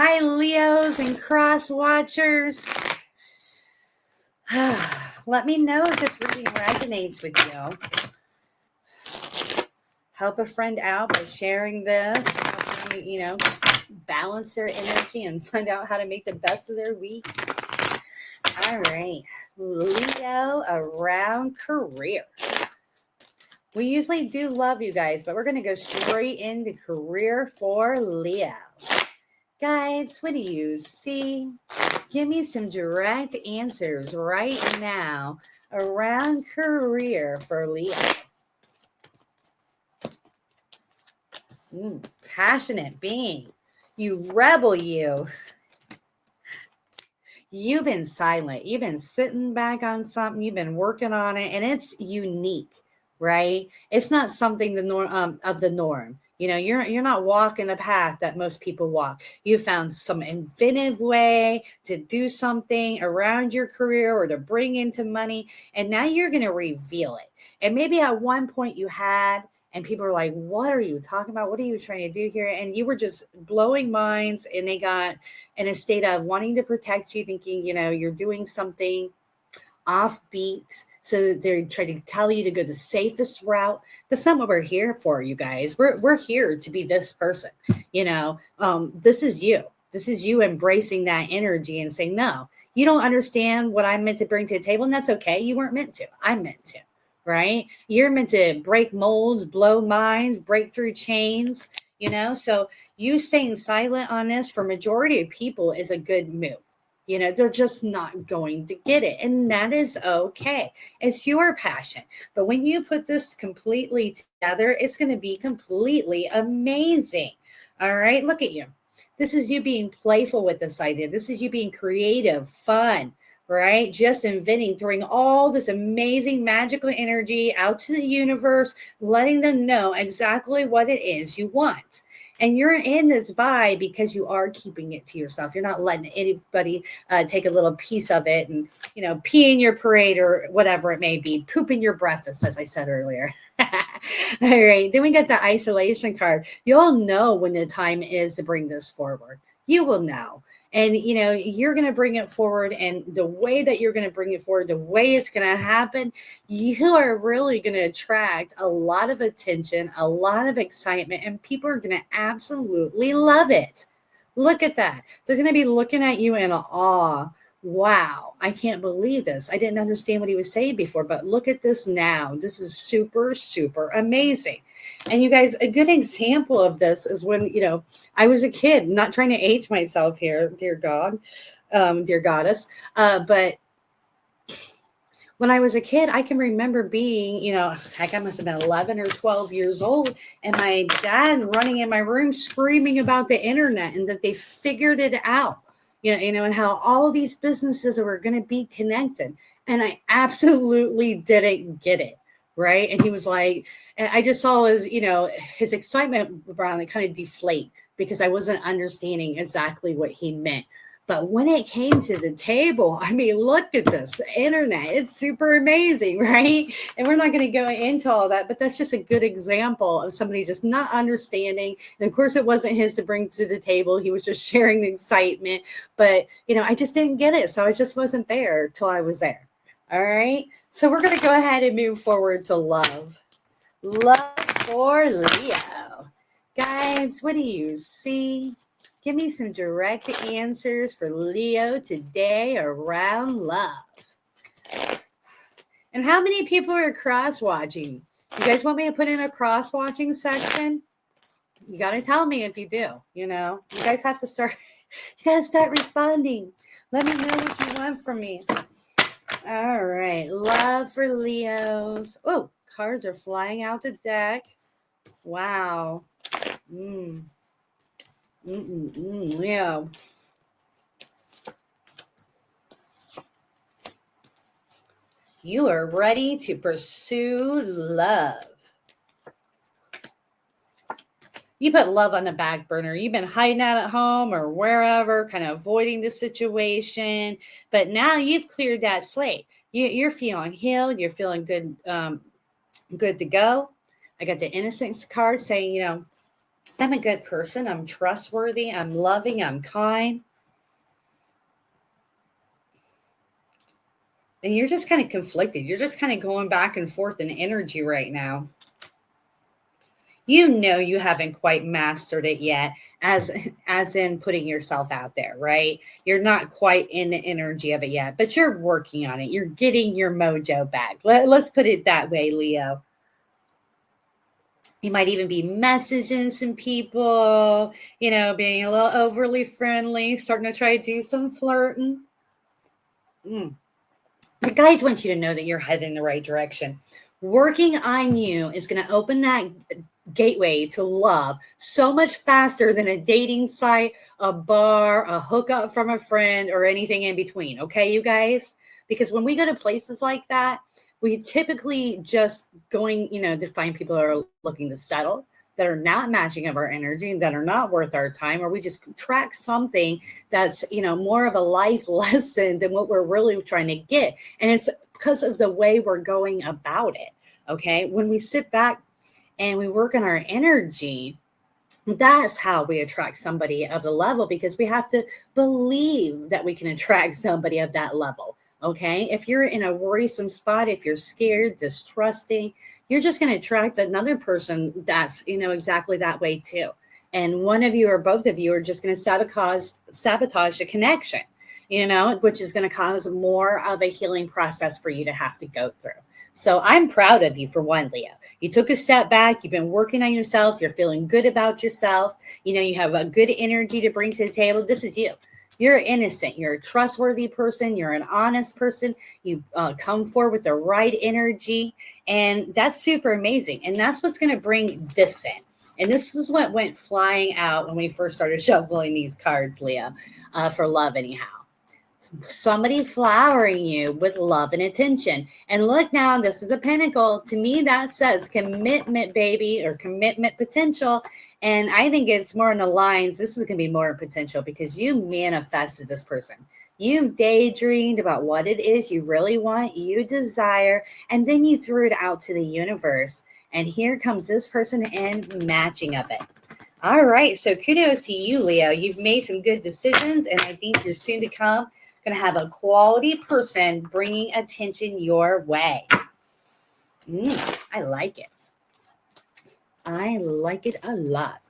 Hi, Leos and cross watchers. Let me know if this reading resonates with you. Help a friend out by sharing this. Help them, balance their energy and find out how to make the best of their week. All right, Leo around career. We usually do love you guys, but we're going to go straight into career for Leo. Guys, what do you see? Give me some direct answers right now around career for Leo. Passionate being. You rebel, you. You've been silent. You've been sitting back on something. You've been working on it, and it's unique, right? It's not something the norm of the norm. You're not walking a path that most people walk. You found some inventive way to do something around your career or to bring into money, and now you're going to reveal it. And maybe at one point you had, and people are like, "What are you talking about? What are you trying to do here?" And you were just blowing minds, and they got in a state of wanting to protect you, thinking, you're doing something offbeat. So they're trying to tell you to go the safest route. That's not what we're here for, you guys. We're here to be this person. This is you. This is you embracing that energy and saying, no, you don't understand what I'm meant to bring to the table. And that's okay. You weren't meant to. I'm meant to, right? You're meant to break molds, blow minds, break through chains, so you staying silent on this for majority of people is a good move. They're just not going to get it. And that is okay. It's your passion. But when you put this completely together, it's going to be completely amazing. All right. Look at you. This is you being playful with this idea. This is you being creative, fun, right? Just inventing, throwing all this amazing magical energy out to the universe, letting them know exactly what it is you want. And you're in this vibe because you are keeping it to yourself. You're not letting anybody take a little piece of it and, pee in your parade or whatever it may be, poop in your breakfast, as I said earlier. All right. Then we got the isolation card. You'll know when the time is to bring this forward. You will know. And, you're going to bring it forward. And the way that you're going to bring it forward, the way it's going to happen, you are really going to attract a lot of attention, a lot of excitement, and people are going to absolutely love it. Look at that. They're going to be looking at you in awe. Wow, I can't believe this. I didn't understand what he was saying before, but look at this now. This is super, super amazing. And you guys, a good example of this is when, I was a kid, not trying to age myself here, dear God, dear goddess. But when I was a kid, I can remember being, heck, I must have been 11 or 12 years old, and my dad running in my room screaming about the internet and that they figured it out, and how all these businesses were going to be connected. And I absolutely didn't get it. Right. And he was like, and I just saw his excitement around it kind of deflate because I wasn't understanding exactly what he meant. But when it came to the table, I mean, look at this internet. It's super amazing, right? And we're not going to go into all that, but that's just a good example of somebody just not understanding. And of course, it wasn't his to bring to the table. He was just sharing the excitement. But, I just didn't get it. So I just wasn't there till I was there. All right. So we're going to go ahead and move forward to love. Love for Leo. Guys, what do you see? Give me some direct answers for Leo today around love. And how many people are cross-watching? You guys want me to put in a cross-watching section? You got to tell me if you do, You guys have to start, you got to start responding. Let me know what you want from me. All right, love for Leos. Oh, cards are flying out the deck. Wow. Yeah. You are ready to pursue love. You put love on the back burner. You've been hiding out at home or wherever, kind of avoiding the situation. But now you've cleared that slate. You're feeling healed. You're feeling good, good to go. I got the innocence card saying, I'm a good person. I'm trustworthy. I'm loving. I'm kind. And you're just kind of conflicted. You're just kind of going back and forth in energy right now. You know you haven't quite mastered it yet, as in putting yourself out there, right? You're not quite in the energy of it yet, but you're working on it. You're getting your mojo back. Let's put it that way, Leo. You might even be messaging some people, being a little overly friendly, starting to try to do some flirting. The guys want you to know that you're heading in the right direction. Working on you is going to open that gateway to love so much faster than a dating site, a bar, a hookup from a friend, or anything in between. Okay, you guys? Because when we go to places like that, we typically just going, to find people that are looking to settle, that are not matching of our energy, that are not worth our time, or we just track something that's, more of a life lesson than what we're really trying to get. And it's because of the way we're going about it. Okay. When we sit back and we work on our energy, that's how we attract somebody of the level, because we have to believe that we can attract somebody of that level. Okay. If you're in a worrisome spot, if you're scared, distrusting, you're just going to attract another person that's, exactly that way too. And one of you or both of you are just going to sabotage the connection, which is going to cause more of a healing process for you to have to go through. So I'm proud of you for one, Leo. You took a step back. You've been working on yourself. You're feeling good about yourself. You have a good energy to bring to the table. This is you. You're innocent. You're a trustworthy person. You're an honest person. You come forward with the right energy. And that's super amazing. And that's what's going to bring this in. And this is what went flying out when we first started shuffling these cards, Leo, for love, anyhow. Somebody flowering you with love and attention. And look now, this is a pentacle. To me, that says commitment, baby, or commitment potential. And I think it's more in the lines. This is going to be more potential because you manifested this person. You daydreamed about what it is you really want, you desire, and then you threw it out to the universe. And here comes this person and matching of it. All right. So kudos to you, Leo. You've made some good decisions, and I think you're soon to come going to have a quality person bringing attention your way. I like it. I like it a lot.